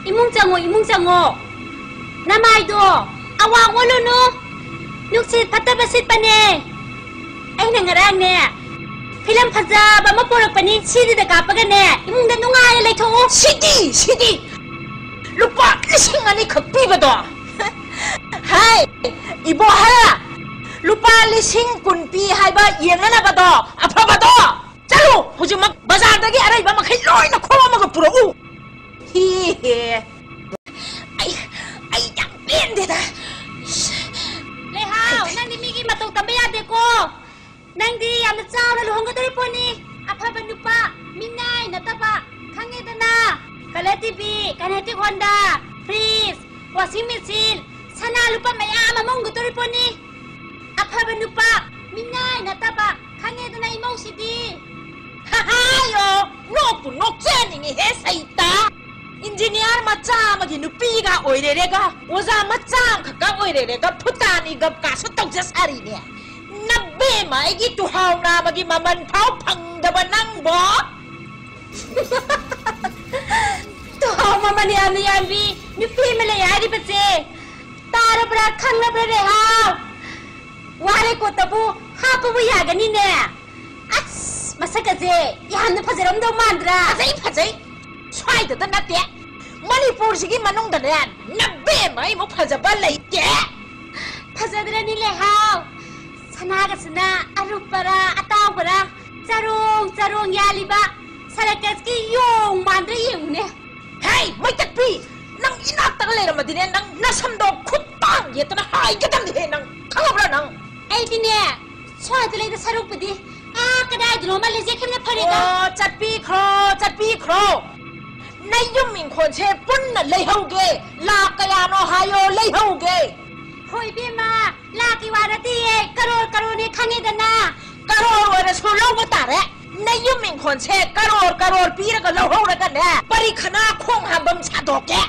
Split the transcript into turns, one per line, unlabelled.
이몽 장어 나마이도 아왕 올루누 눅싯 바타바싯 빠네 아이나 nga랑네 필름 파자바 마포락빠니 시디다 가빠가네 이몽다 누가야 레토
시디 루파 리싱 아니 컵비버도 하이 이보 하라 루파 리싱 군비 하이바 예나나바도 아파바도 자루 호지막 바자르다기 아라이바 마카이 로이나 코마마가 부러우 히헤 아이 양변대다
레하우 낭디 미기 마똑 담배야데고 낭디 야마 짜오라 루헝거드리포니 아파바 누파 민나이 나타바 강해다나 칼레티비 카네틱 혼다 프리즈 워싱 머신 사나 루파 마야마 몽거드리포니 아파바 누파 민나이 나타바 강해다나 이몽시디
하하요 녹부 녹제닝이 해사있다 인지니어 마짜 마기 누삐가 오이레레가 오자 마짜 각각 오이레레가 푸타니가 가서 떡자살이네 나베 마이기 투하우나 마기 마만 파우 팡다바 낭보
투하우 마만 야미 누피 말레 야리 바제 따라브라 캉라브라 레하우 와레 꽃다부 하부부 야가니네 아스 마사가제 야한나 파제럼도 만드라
파제이 swayda natte manipur sigi manungda yan nabbe mai mo phajaba leite
phajadra ni le haw sanaga sana arupara atawbara charong yaliba sarakas ki yong mandra yemune
hey mai takpi nang inak tang le ramadine nang nasamdo khutang yetana hai gadam he nang khangabra nang
ai dine swayda le da sarupadi kadai dro ma le je khemna pharega
oh chatpi khro nay yum min khon che pun na lei hoge la kaya no hayo lei hoge
hoi be ma la ki warati e karor ne khange dana
karor wara so lo ba tare nay yum min khon che karor pi ra ga lo ho ra ga ne pari khana khong ha bam cha do ke